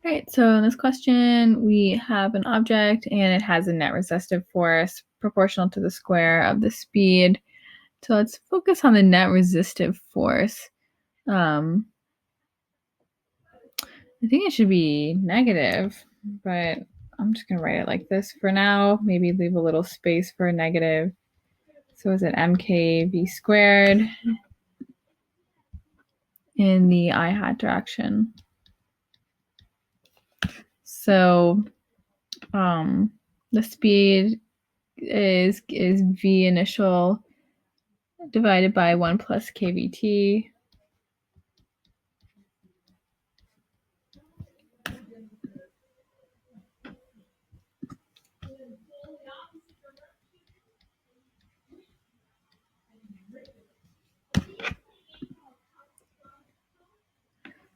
All right, so in this question, we have an object and it has a net resistive force proportional to the square of the speed. So let's focus on the net resistive force. I think it should be negative, but I'm just going to write it like this for now. Maybe leave a little space for a negative. So is it mkv squared in the I hat direction? So the speed is v initial divided by 1 plus kVt.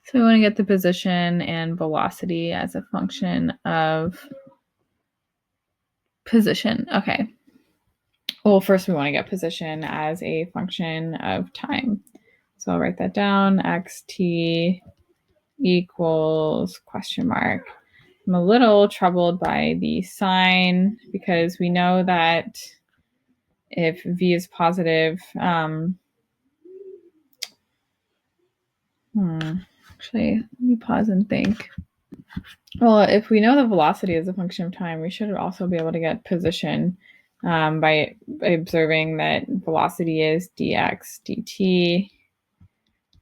So we want to get the position and velocity as a function of position. Okay. Well, first we want to get position as a function of time. So I'll write that down. Xt equals question mark. I'm a little troubled by the sign because we know that if v is positive, actually, let me pause and think. Well, if we know the velocity is a function of time, we should also be able to get position by observing that velocity is dx dt.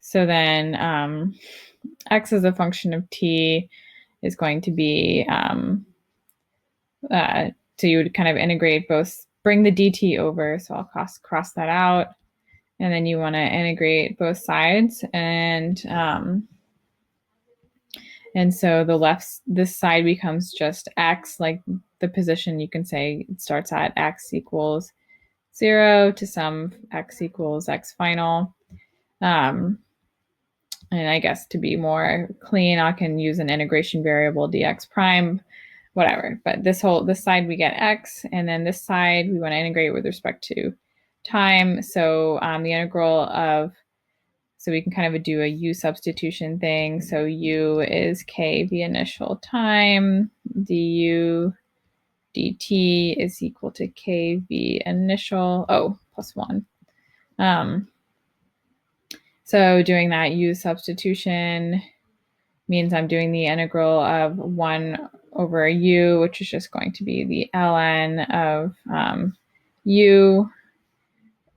So then x as a function of t is going to be, so you would kind of integrate both, bring the dt over, so I'll cross that out. And then you want to integrate both sides, and so this side becomes just x, like the position, you can say it starts at x equals 0 to some x equals x final. And I guess to be more clean, I can use an integration variable dx prime, whatever. But this side we get x, and then this side we want to integrate with respect to time. So the integral of, so we can kind of do a u substitution thing. So u is k v initial time, du dt is equal to k v initial, plus 1. So doing that u substitution means I'm doing the integral of 1 over u, which is just going to be the ln of u,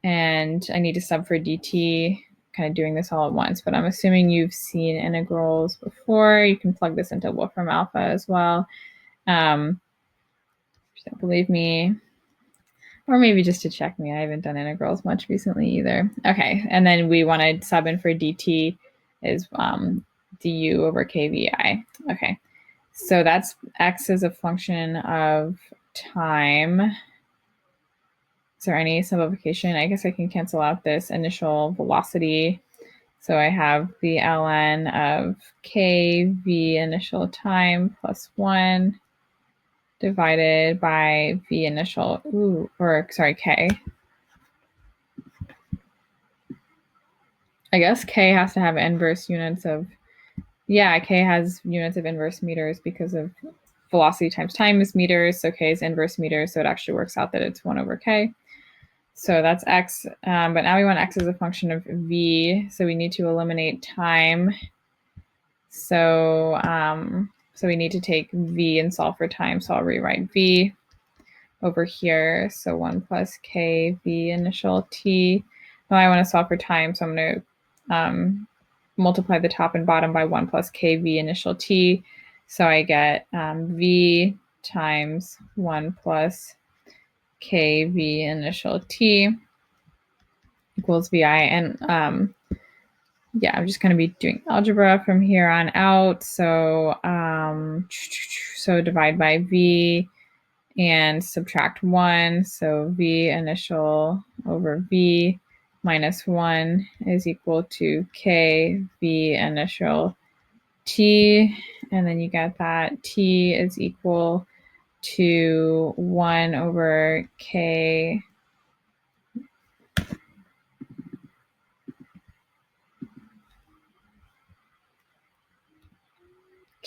and I need to sub for dt, kind of doing this all at once, but I'm assuming you've seen integrals before. You can plug this into Wolfram Alpha as well. If you don't believe me, or maybe just to check me, I haven't done integrals much recently either. Okay, and then we want to sub in for dt is du over kvi. Okay, so that's x as a function of time. Is there any simplification? I guess I can cancel out this initial velocity. So I have the ln of kv initial time plus 1 divided by v initial, k. I guess k has to have inverse units of, k has units of inverse meters because of velocity times time is meters, so k is inverse meters, so it actually works out that it's 1 over k. So that's x, but now we want x as a function of v, so we need to eliminate time. So we need to take v and solve for time, so I'll rewrite v over here, so 1 plus k v initial t. Now I want to solve for time, so I'm going to multiply the top and bottom by 1 plus k v initial t, so I get v times 1 plus k v initial t equals vi, and I'm just going to be doing algebra from here on out. So divide by v and subtract 1. So v initial over v minus 1 is equal to k v initial t. And then you get that t is equal to 1 over k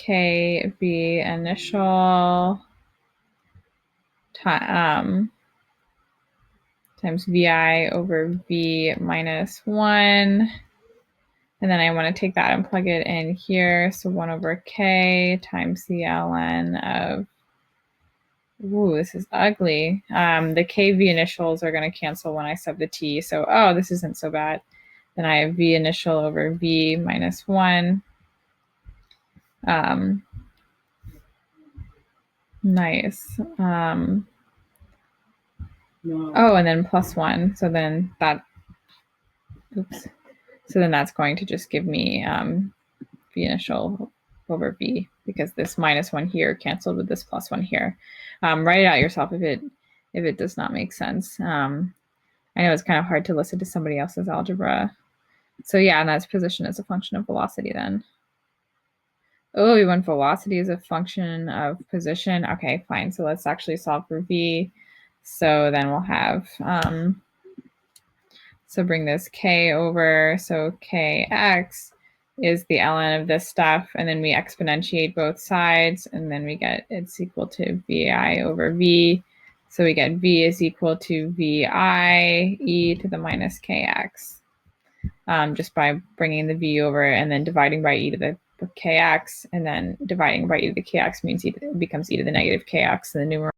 KV initial times VI over V minus 1. And then I want to take that and plug it in here. So 1 over K times the ln of, ooh, this is ugly. The KV initials are going to cancel when I sub the T. So, oh, this isn't so bad. Then I have V initial over V minus 1. Nice. Oh, and then plus 1. So then that, oops. So then that's going to just give me V initial over V, because this minus 1 here canceled with this plus 1 here. Write it out yourself if it does not make sense. I know it's kind of hard to listen to somebody else's algebra. So yeah, and that's position as a function of velocity then. Oh, we want velocity as a function of position. Okay, fine. So let's actually solve for V. So then we'll have, so bring this K over. So Kx is the ln of this stuff. And then we exponentiate both sides. And then we get it's equal to Vi over V. So we get V is equal to Vi e to the minus Kx. Just by bringing the V over and then dividing by e to the Kx, and then dividing by e to the Kx means it becomes e to the negative Kx in the numerator.